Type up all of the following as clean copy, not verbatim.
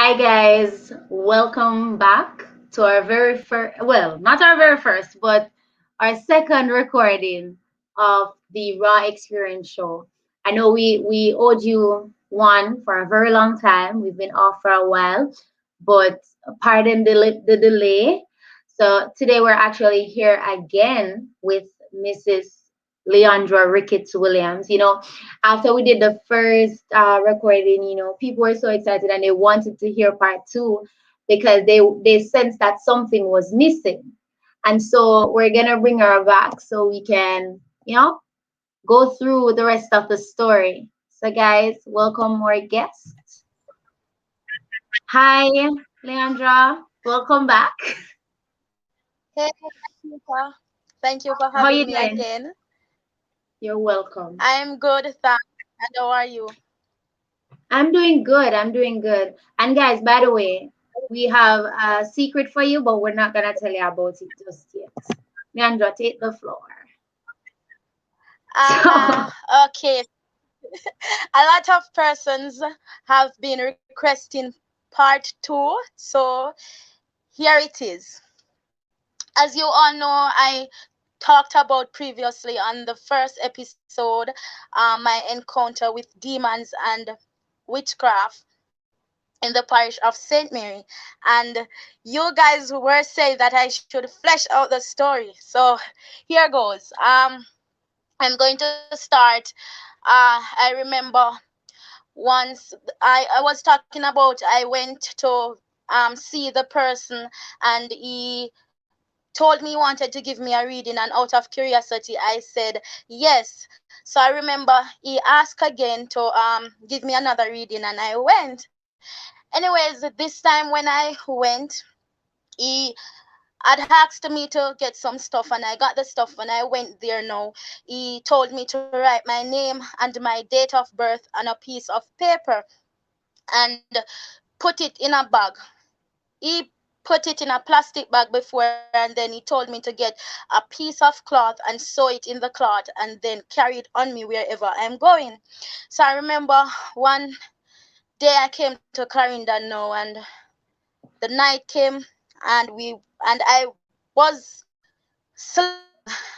Hi guys, welcome back to our very first, well, not our very first, but our second recording of the Raw Experience show. I know we owed you one for a very long time. We've been off for a while, but pardon the delay. So today we're actually here again with Mrs. Leondra Ricketts Williams. After we did the first recording, people were so excited and they wanted to hear part two because they sensed that something was missing. And so we're gonna bring her back so we can, go through the rest of the story. So guys, welcome more guests. Hi, Leandra. Welcome back. Hey, Anita. Thank you for How having you me doing? again. You're welcome. I'm good, thanks. And how are you? I'm doing good. I'm doing good. And guys, by the way, we have a secret for you, but we're not gonna tell you about it just yet. Leandra, take the floor. So, Okay. A lot of persons have been requesting part two, so here it is. As you all know, I talked about previously on the first episode, my encounter with demons and witchcraft in the parish of St. Mary. And you guys were saying that I should flesh out the story. So here goes. I'm going to start. I remember once I was talking about I went to see the person, and he told me he wanted to give me a reading, and out of curiosity I said yes. So I remember he asked again to give me another reading, and I went. Anyways, this time when I went, he had asked me to get some stuff, and I got the stuff. When I went there now, he told me to write my name and my date of birth on a piece of paper and put it in a bag. He put it in a plastic bag before, and then he told me to get a piece of cloth and sew it in the cloth and then carry it on me wherever I'm going. So I remember one day I came to Clarendon now, and the night came, and I was sleeping,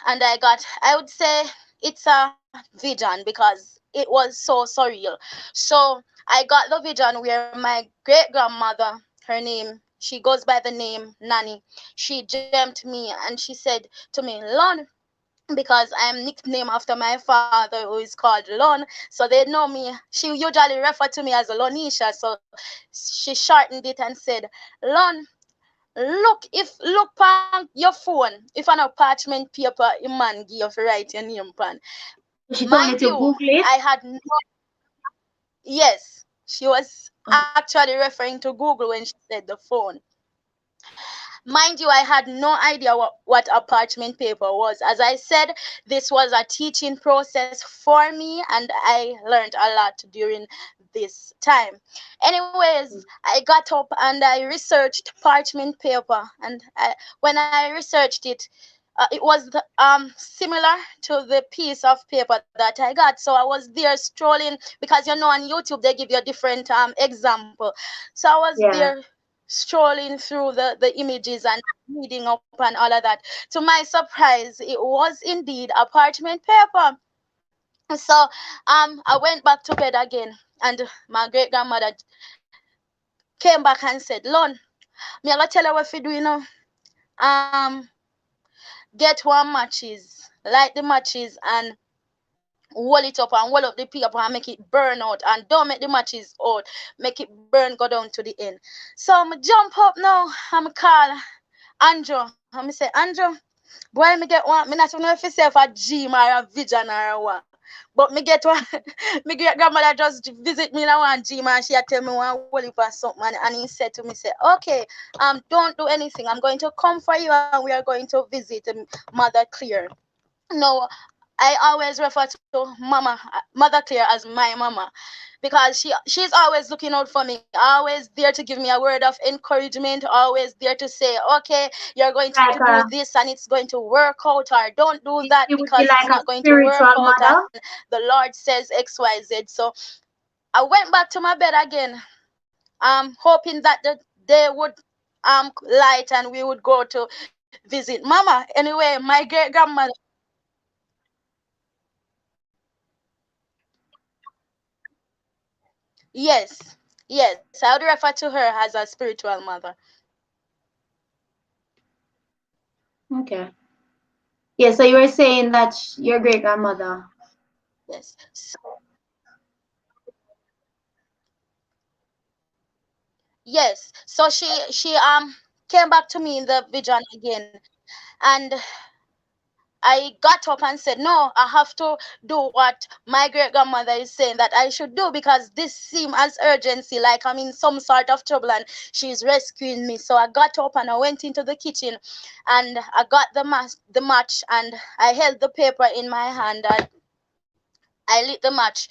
and I would say it's a vision because it was so surreal. So I got the vision where my great grandmother, her name, she goes by the name Nanny, she dreamt me and she said to me, Lon, because I'm nicknamed after my father who is called Lon, so they know me. She usually refer to me as Lonisha, so she shortened it and said, Lon, look on your phone. If on a parchment paper, a man give you to write your name pan. she told you Mind to you, Google it. I had no. Yes, she was actually referring to Google when she said the phone. Mind you, I had no idea what a parchment paper was. As I said, this was a teaching process for me, and I learned a lot during this time. Anyways, I got up and I researched parchment paper, and when I researched it, it was similar to the piece of paper that I got. So I was there strolling, because on YouTube they give you a different example. So I was Yeah. there strolling through the images and reading up and all of that. To my surprise, it was indeed a parchment paper. So I went back to bed again, and my great grandmother came back and said, Lon, me I gotta tell you what you do, Um get one matches, light the matches and hold it up and hold up the paper and make it burn out, and don't make the matches out, make it burn go down to the end. So I jump up now, I'm call Andrew. And I say, Andrew, boy, me get one. Me not even know if it's a dream or a vision or what. But me get one. My great grandmother just visit me in a one dream, and she a tell me one holy for something. And he said to me, say, okay, don't do anything. I'm going to come for you, and we are going to visit Mother Clear. No, I always refer to Mother Claire as my mama, because she's always looking out for me, always there to give me a word of encouragement, always there to say, okay, you're going to Like do this and it's going to work out, or don't do that she would because be it's like not a going to work spiritual out, and mother. the Lord says XYZ. So I went back to my bed again, hoping that the day would light and we would go to visit mama. Anyway, my great grandmother. Yes, yes, I would refer to her as a spiritual mother. Okay. Yeah, so you were saying that your great grandmother. Yes. So, yes. So she came back to me in the vision again, and I got up and said, "No, I have to do what my great grandmother is saying that I should do because this seems as urgency, like I'm in some sort of trouble and she's rescuing me." So I got up and I went into the kitchen, and I got the match, and I held the paper in my hand, and I lit the match,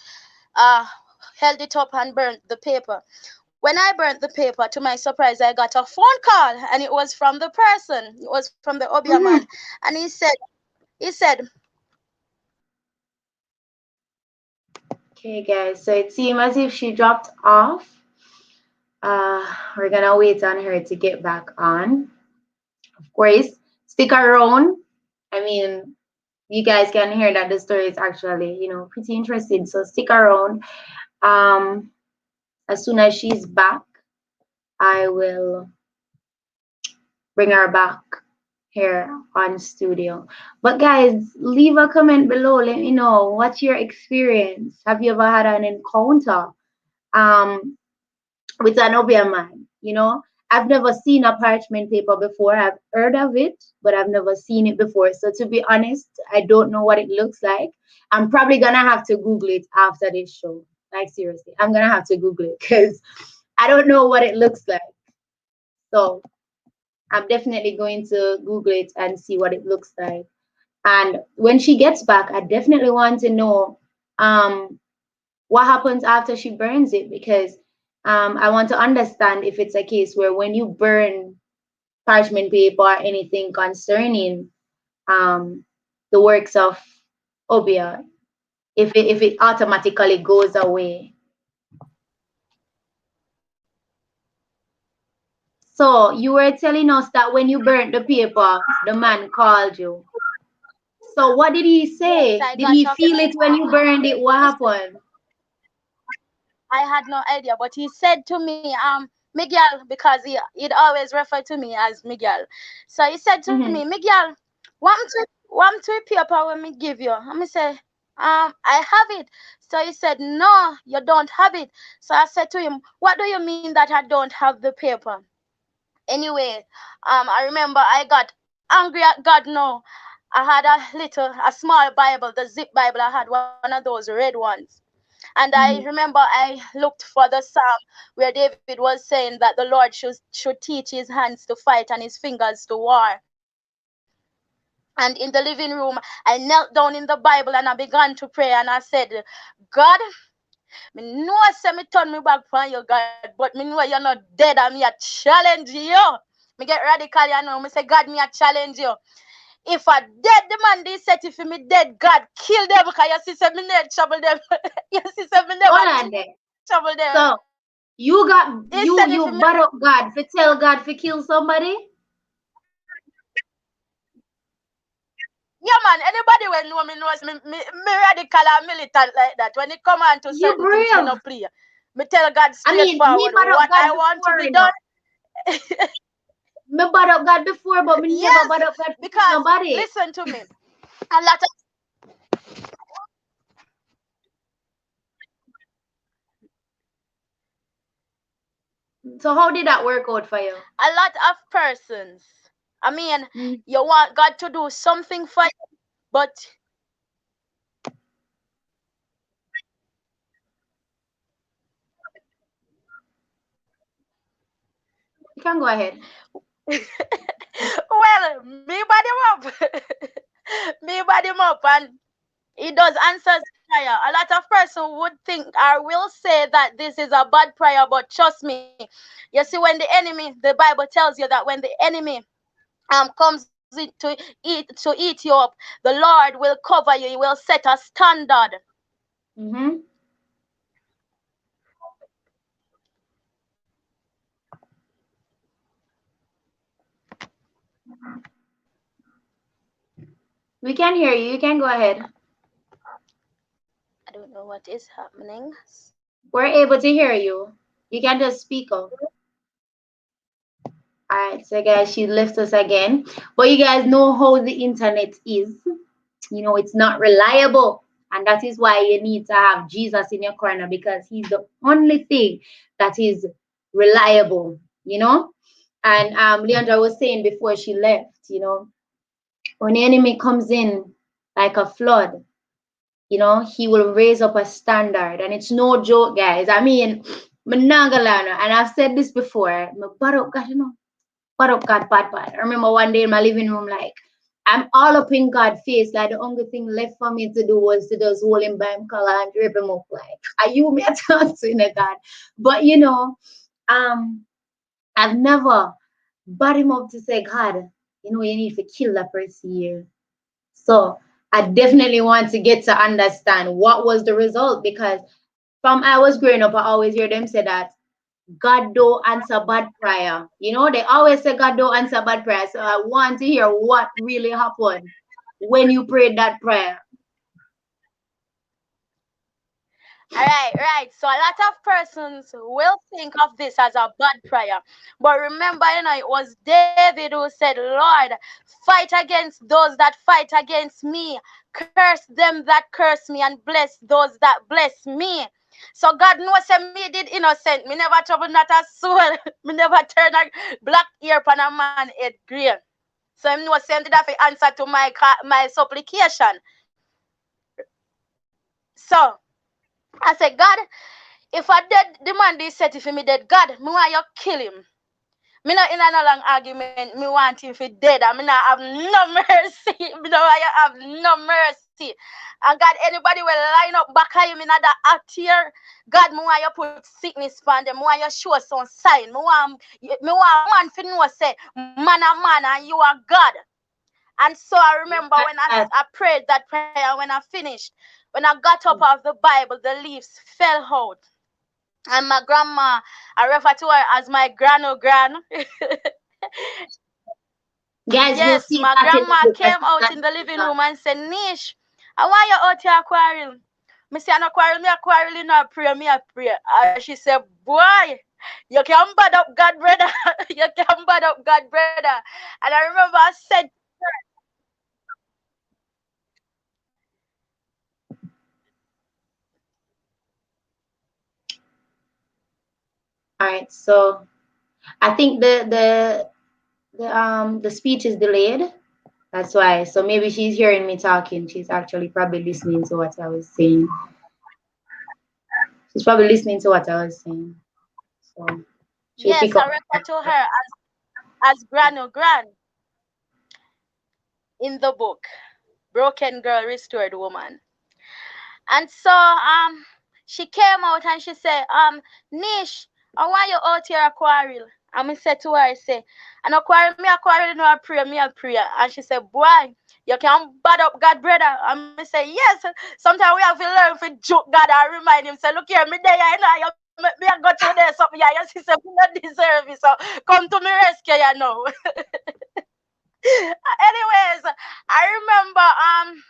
uh, held it up and burnt the paper. When I burnt the paper, to my surprise, I got a phone call, and it was from the person. It was from the Obia man, Hmm. and he said, Okay, guys. So it seemed as if she dropped off. We're gonna wait on her to get back on. Of course, stick around. I mean, you guys can hear that the story is actually, pretty interesting. So stick around. Um, as soon as she's back, I will bring her back here on studio. But guys, leave a comment below. Let me know what's your experience. Have you ever had an encounter um with an Obia man? I've never seen a parchment paper before. I've heard of it, but I've never seen it before. So to be honest, I don't know what it looks like. I'm probably gonna have to Google it after this show. Like seriously, I'm gonna have to Google it because I don't know what it looks like. So I'm definitely going to Google it and see what it looks like. And when she gets back, I definitely want to know um, what happens after she burns it because I want to understand if it's a case where when you burn parchment paper or anything concerning um, the works of Obia, if it automatically goes away. So you were telling us that when you burnt the paper, the man called you. So what did he "Yes, say? I Did got he a feel it when you burned it? What listen, happened? I had no idea, but he said to me, Miguel, because he'd always refer to me as Miguel. So he said to me, Hmm. Miguel, want to paper when me give you? And me say, I have it. So he said, no, you don't have it. So I said to him, what do you mean that I don't have the paper? Anyway, I remember I got angry at God now. I had a small Bible, the zip Bible. I had one of those red ones. And I Hmm. remember I looked for the psalm where David was saying that the Lord should teach his hands to fight and his fingers to war. And in the living room, I knelt down in the Bible and I began to pray. And I said, God, me know I say me turn me back from you, God, but me know you're not dead and me a challenge you. Me get radical, me say, God, me a challenge you. If I dead, the man they said if me dead, God kill them because you see say me never trouble them. You see say me never Hold on there. trouble them. So He you said got if me you brought up God to tell God to kill somebody? yeah man, anybody when know me knows me radical and militant like that. When it come on to You certain things, me brave. no play. Me tell God I mean, me straightforward brought up what God I want to before, be done. Me brought up God before, but me never Yes, brought up God to kill because nobody. listen to me. A lot of So how did that work out for you? persons. I mean, Mm. you want God to do something for you, but You can go ahead. well, me body him up. Me body him up and he does answers prayer. A lot of person would think or will say that this is a bad prayer, but trust me. You see, when the enemy, the Bible tells you that when the enemy comes in to eat you up, the Lord will cover you. He will set a standard. Mm-hmm. We can hear you. You can go ahead. I don't know what is happening. We're able to hear you. You can just speak up. Alright, so guys, she left us again. But you guys know how the internet is. It's not reliable. And that is why you need to have Jesus in your corner because he's the only thing that is reliable. And Leondra was saying before she left, when the enemy comes in like a flood, he will raise up a standard. And it's no joke, guys. I mean, Manangalana, and I've said this before, but oh God, but oh God, bad. I remember one day in my living room, like, I'm all up in God's face. Like, the only thing left for me to do was to just hold him by him collar and drape him up. Like, are you me at talk to God? But, um, I've never brought him up to say, God, you need to kill that person here. So I definitely want to get to understand what was the result because from I was growing up, I always hear them say that God don't answer bad prayer. They always say God don't answer bad prayer. So I want to hear what really happened when you prayed that prayer. Right. So a lot of persons will think of this as a bad prayer. But remember, it was David who said, Lord, fight against those that fight against me, curse them that curse me, and bless those that bless me. So God knows that me did innocent. Me never trouble not a soul. Me never turn a black ear upon a man head grey. So him know say him did have to answer to my supplication. So I said, God, if I dead, the man they set if me dead, God, me want you kill him. Me not in a no long argument. Me want him for dead. And me not have no mercy. Me know why you have no mercy. And God, anybody will line up back of him in that act here. God, me want you put sickness on them. Me want you show some sign. Me want man to know say man a man and you are God. And so I remember when That, I prayed that prayer when I finished. When I got up off the Bible, the leaves fell out. And my grandma, I refer to her as my gran. guys, we'll Yes, see my that in the grandma book. I came see out that in in the the living book. room and said, Nish, I want you out here quarrel. Me say, I no quarrel, me a quarrel, in a prayer, me a pray. And she said, boy, you can bad up God, brother. You can bad up God, brother. And I remember I said, All right, so I think the speech is delayed. That's why. So maybe she's hearing me talking. She's actually probably listening to what I was saying. She's probably listening to what I was saying. So she'll yes, pick I up. refer to her as Gran in the book, Broken Girl, Restored Woman. And so she came out and she said, Nish, I want you out here a quarrel. And I said to her, I say, I no quarrel, no a prayer, me a prayer. And she said, boy, you can bad up God, brother. And I say, yes. Sometimes we have to learn to joke God and remind him, say, look here, me there, you make me a go through there something. Yeah, you see, say, me not deserve it. So come to me rescue, you know. Anyways, I remember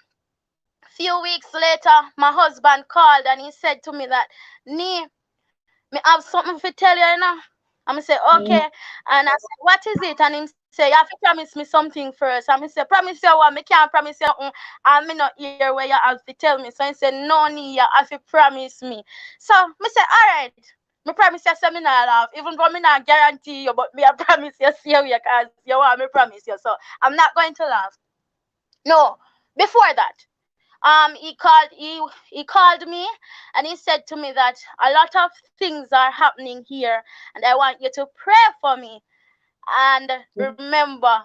few weeks later, my husband called and he said to me that, Nee, me have something to tell you. And I say, okay. Mm. And I said, what is it? And him say, you have to promise me something first. And I say, promise you what? Me can't promise you nothing. And me not hear where you have to tell me. So he said, no, Nee, you have to promise me. So me say, all right. Me promise you say me not laugh. Even though me not guarantee you, but me I promise you see you because you want me promise you. So I'm not going to laugh. No. Before that, he called me and he said to me that a lot of things are happening here and I want you to pray for me and remember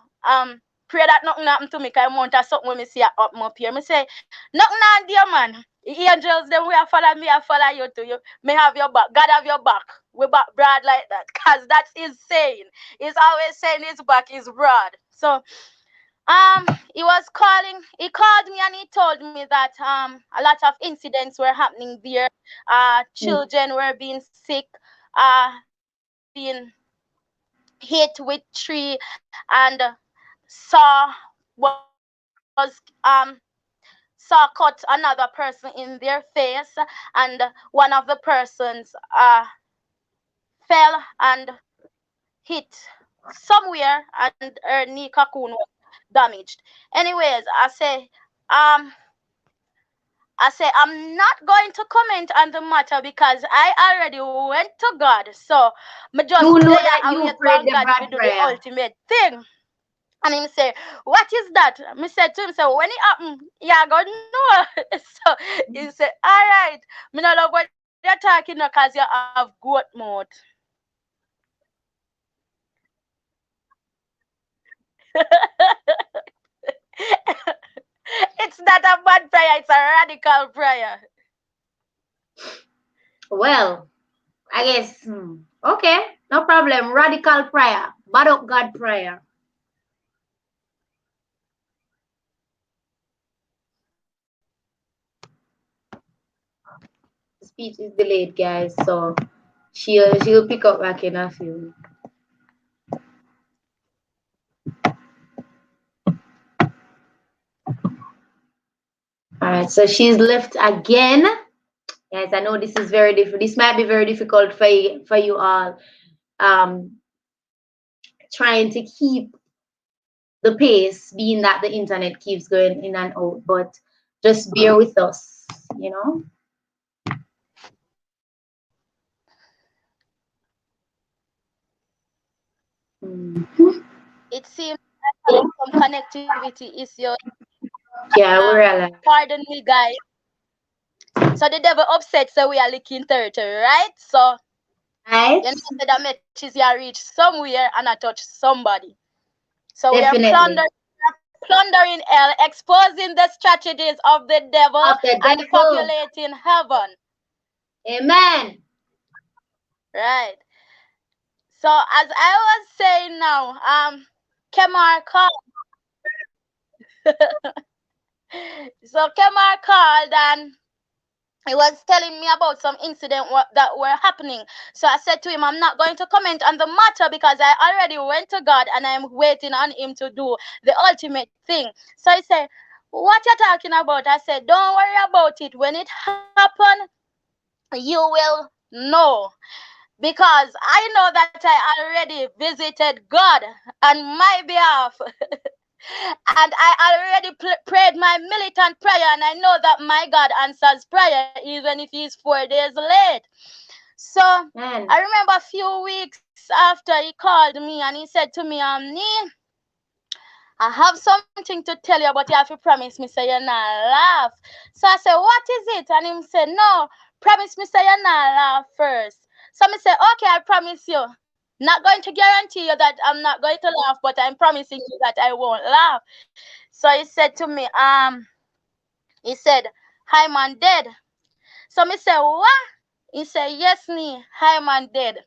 pray that nothing happen to me because I want something when me see up here. Me say nothing on dear man. The angels them we are follow me, I follow you too. You may have your back. God have your back. We back broad like that. Cause that's his saying. He's always saying his back is broad. So he called me and he told me that a lot of incidents were happening there. Mm. Children were being sick, they were being hit with tree and saw was being thrown saw cut another person in their face, and one of the persons fell and hit somewhere, and her knee cocoon was damaged. Anyways, um I say I'm not going to comment on the matter because I already went to God. So me just You know there that I you wait prayed upon the God bad to do the prayer. ultimate thing. And him say, what is that? Me said to him, say, when it happen, yeah, God know. So he said, all right. Me no love what you're talking about because you have goat mouth. It's not a bad prayer, it's a radical prayer. Well, I guess, okay, no problem. Radical prayer, bad up God prayer. The speech is delayed, guys, so she'll pick up back in a few. All right, so she's left again. Guys, I know this is very difficult. This might be very difficult for you all. Um, trying to keep the pace, being that the internet keeps going in and out. But just bear with us, you know. Mhm. It seems like having some connectivity issue. Yeah, we're alive. Pardon me, guys. So the devil upset, so we are licking territory, right? So Right? you know say that matches you reach somewhere and I touch somebody. So Definitely. we are plundering hell, exposing the strategies of the devil Of the and devil. populating heaven. Amen. Right. So as I was saying now, Kemar called. So Kemar called and he was telling me about some that were happening. So I said to him, I'm not going to comment on the matter because I already went to God and I'm waiting on him to do the ultimate thing. So he said, what you talking about? I said, don't worry about it. When it happen, you will know. Because I know that I already visited God on my behalf. And I already prayed my militant prayer, and I know that my God answers prayer even if he's 4 days late. So I Man. remember a few weeks after he called me and he said to me, Nee, I have something to tell you, but you have to promise me say you're not laugh. So I said, what is it? And him said, no, promise me say you're not laugh first. So I said, okay, I promise you. Not going to guarantee you that I'm not going to laugh, but I'm promising you that I won't laugh. So he said to me, he said, hi man dead. So me say, what? He said, yes, me, hi man dead.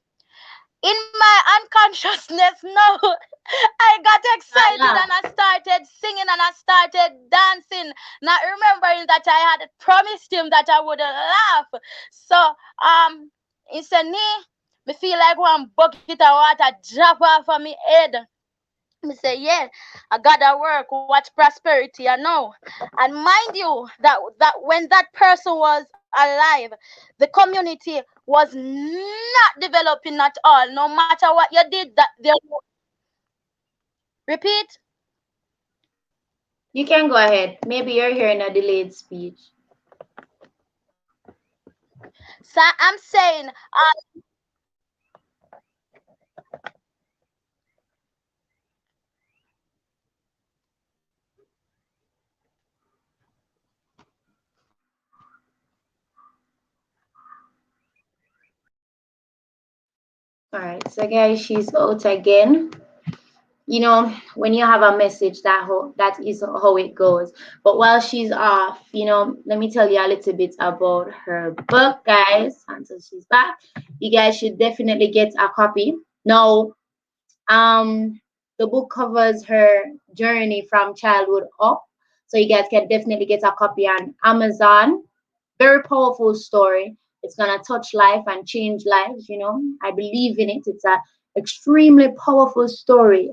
In my unconsciousness, no. I got Not excited laugh. and I started singing and I started dancing, not remembering that I had promised him that I wouldn't laugh. So he said, me feel like one bucket of water drop off of me head. Me say, yeah, I gotta work, watch prosperity, I know. And mind you, that when that person was alive, the community was not developing at all. No matter what you did, that there repeat. You can go ahead. Maybe you're hearing a delayed speech. So I'm saying, All right. So, guys, she's out again. You know, when you have a message, that is how it goes. But while she's off, let me tell you a little bit about her book, guys, until she's back. You guys should definitely get a copy. Now, the book covers her journey from childhood up, so you guys can definitely get a copy on Amazon. Very powerful story. It's gonna touch life and change lives. I believe in it. It's a extremely powerful story,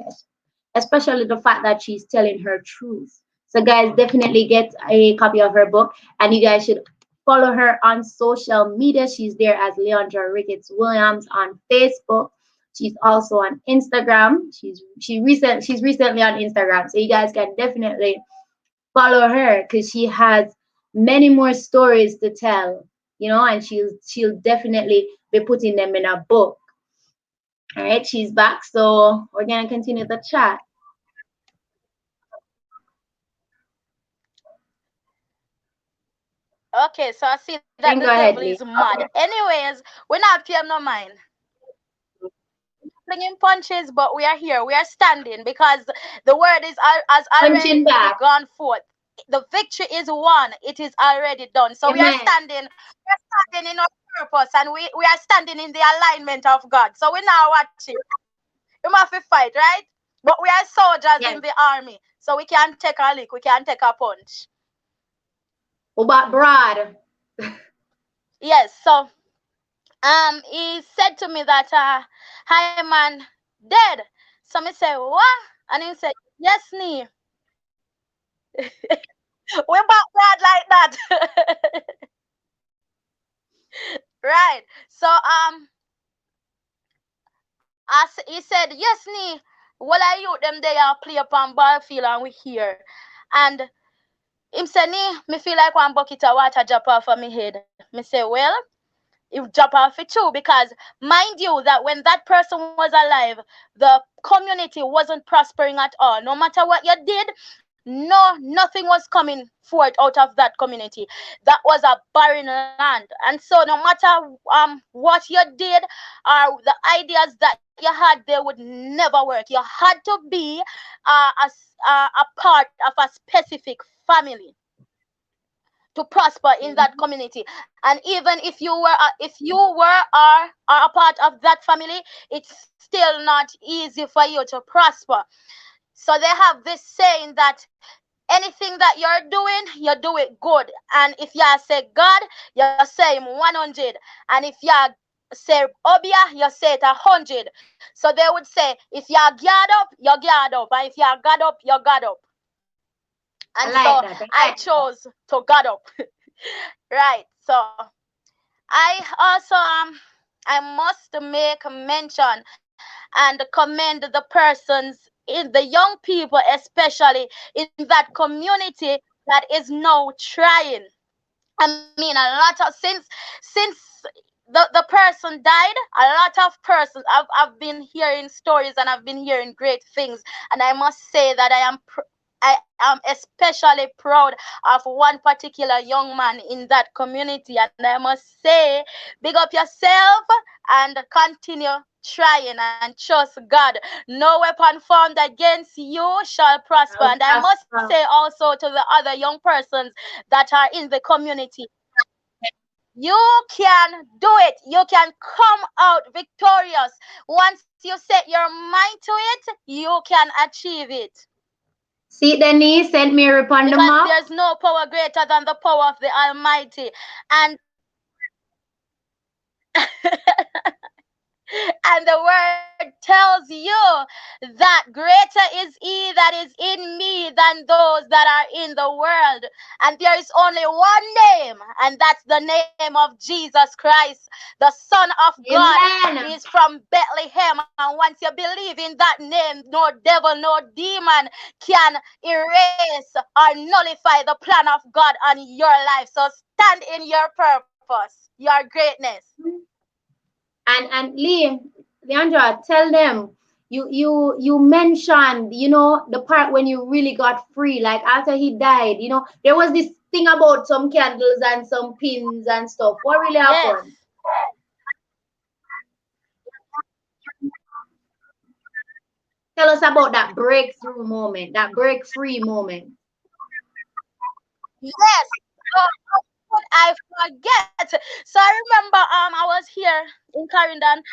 especially the fact that she's telling her truth. So guys, definitely get a copy of her book, and you guys should follow her on social media. She's there as Leondra Ricketts Williams on Facebook. She's also on Instagram. She's recently on Instagram, so you guys can definitely follow her because she has many more stories to tell, and she'll definitely be putting them in a book. All right, she's back, so we're gonna continue the chat. Okay, so I see that the Then go devil ahead, is Lee. mad. Anyways, we're not paying no mind. Flinging punches, but we are here. We are standing because the word has Punching already back. gone forth. The victory is won. It is already done. So we are Amen. standing. We are standing in our purpose, and we are standing in the alignment of God. So we're now watching. We must fight, right? But we are soldiers Yes. in the army, so we can take a lick. We can take a punch. About broad. Yes. So he said to me that hi man dead. So me say what? And he said yes me. We back bad like that. Right. So as he said yes me. What are you them they are play upon battlefield and we here. And him say me feel like one bucket of water drop off of me head. Me say well it drop off it too because mind you that when that person was alive the community wasn't prospering at all. No matter what you did, nothing was coming forth out of that community. That was a barren land. And so no matter what you did or the ideas that you had, they would never work. You had to be a part of a specific family to prosper in that community. And even if you were are a part of that family, it's still not easy for you to prosper. So they have this saying that anything that you're doing, you do it good. And if you say God, you say him 100. And if you say Obia, you say it 100. So they would say if you're geared up, you're geared up. And if you're God up, you're God up. And I so like that. I I like that. chose to God up. Right. So I also I must make mention and commend the persons in the young people, especially in that community that is now trying. I mean, a lot of since the person died, a lot of persons I've been hearing stories and I've been hearing great things, and I must say that I am especially proud of one particular young man in that community, and I must say, big up yourself and continue trying and trust God. No weapon formed against you shall prosper. I'll And I must say prosper. also to the other young persons that are in the community, you can do it. You can come out victorious. Once you set your mind to it, you can achieve it. See, Denise sent me a rip on the Because map. there's no power greater than the power of the Almighty. And and the word tells you that greater is he that is in me than those that are in the world. And there is only one name, and that's the name of Jesus Christ, the Son of God. He is Amen. from Bethlehem. And once you believe in that name, no devil, no demon can erase or nullify the plan of God on your life. So stand in your purpose, your greatness. And Leandra, tell them you mentioned, the part when you really got free, like after he died, there was this thing about some candles and some pins and stuff. What really Yes. happened? Tell us about that breakthrough moment, that break free moment. Yes. Oh, how could I forget? So I remember I was here in Clarendon.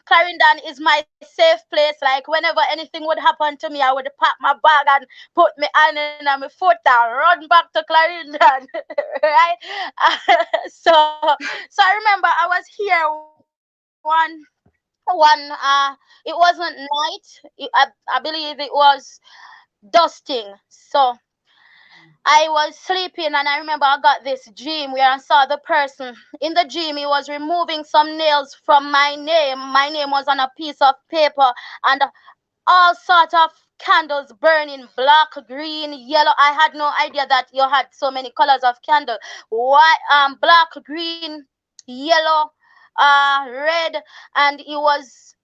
Clarendon is my safe place. Like whenever anything would happen to me, I would pack my bag and put my hand in my foot and run back to Clarendon. Right? So I remember I was here one it wasn't night. I believe it was dusting. So I was sleeping and I remember I got this dream where I saw the person. In the dream, he was removing some nails from my name. My name was on a piece of paper and all sort of candles burning, black, green, yellow. I had no idea that you had so many colors of candle. White, black, green, yellow, red, and he was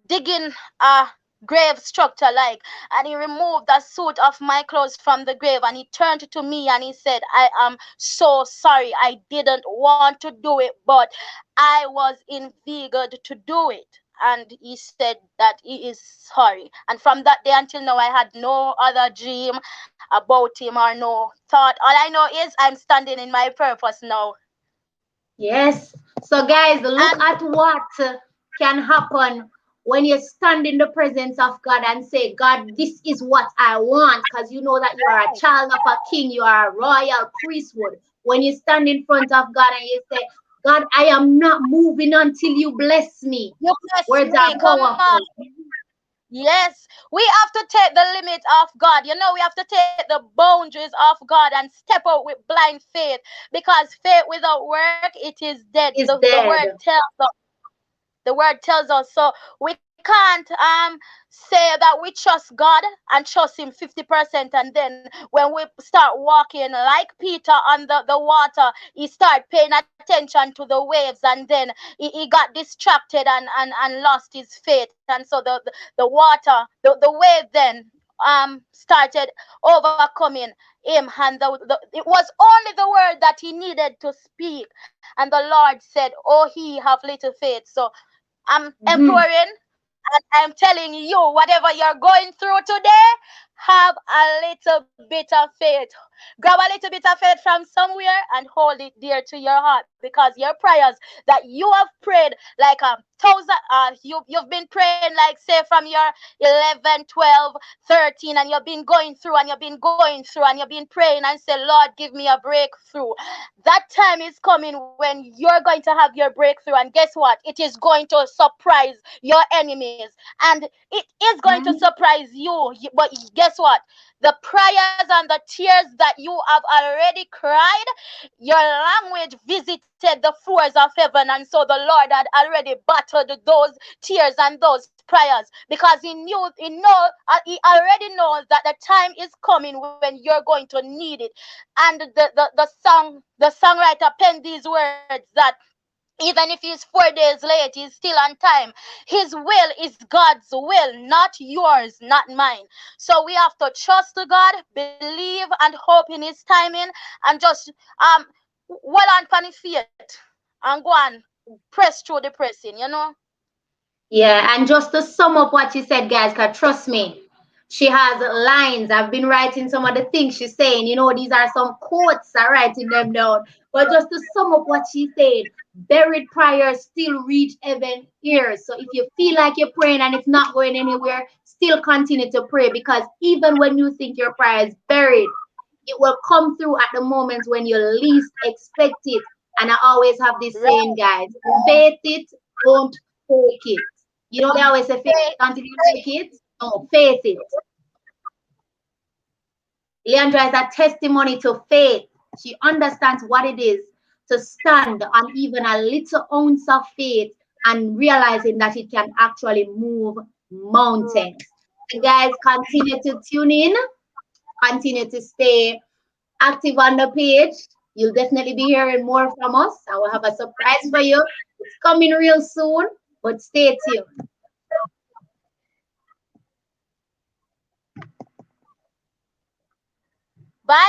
digging a grave structure like, and he removed a suit of my clothes from the grave and he turned to me and he said, I am so sorry, I didn't want to do it, but I was inveigled to do it. And he said that he is sorry, and from that day until now I had no other dream about him or no thought. All I know is I'm standing in my purpose now. Yes. So, guys, look And at what can happen when you stand in the presence of God and say, God, this is what I want, because you know that you are a child of a king, you are a royal priesthood. When you stand in front of God and you say, God, I am not moving until you bless me. you bless Words are me, come on. powerful. Yes, we have to take the limit of God. You know, we have to take the boundaries of God and step out with blind faith, because faith without work, it is dead. Is The word dead. tells us. The word tells us. So we can't say that we trust God and trust Him 50%, and then when we start walking like Peter on the water, he started paying attention to the waves, and then he got distracted and lost his faith, and so the water, the wave then started overcoming him, and it was only the word that he needed to speak, and the Lord said, oh, he have little faith. So I'm Mhm. employing and I'm telling you, whatever you're going through today, have a little bit of faith. Grab a little bit of faith from somewhere and hold it dear to your heart, because your prayers that you have prayed like a thousand, you've been praying like, say, from your 11, 12, 13, and you've been going through and you've been going through and you've been praying and say, Lord, give me a breakthrough. That time is coming when you're going to have your breakthrough, and guess what? It is going to surprise your enemies, and it is going to Mhm. surprise you. But guess what? The prayers and the tears that you have already cried, your language visited the floors of heaven, and so the Lord had already battled those tears and those prayers, because he already knows that the time is coming when you're going to need it. And the songwriter penned these words that even if he's 4 days late, he's still on time. His will is God's will, not yours, not mine. So we have to trust God, believe and hope in His timing, and just well on for the faith and go and press through the pressing, you know? Yeah, and just to sum up what she said, guys, because trust me, she has lines. I've been writing some of the things she's saying. You know, these are some quotes. I'm writing them down. But just to sum up what she said, buried prayers still reach heaven ears. So if you feel like you're praying and it's not going anywhere, still continue to pray, because even when you think your prayer is buried, it will come through at the moments when you least expect it. And I always have this saying, Right. guys, faith it, don't fake it. You know, they always say fake it Faith, until you make it. No, faith it. Leondra is a testimony to faith. She understands what it is to stand on even a little ounce of faith and realizing that it can actually move mountains. And guys, continue to tune in, continue to stay active on the page. You'll definitely be hearing more from us. I will have a surprise for you. It's coming real soon, but stay tuned. bye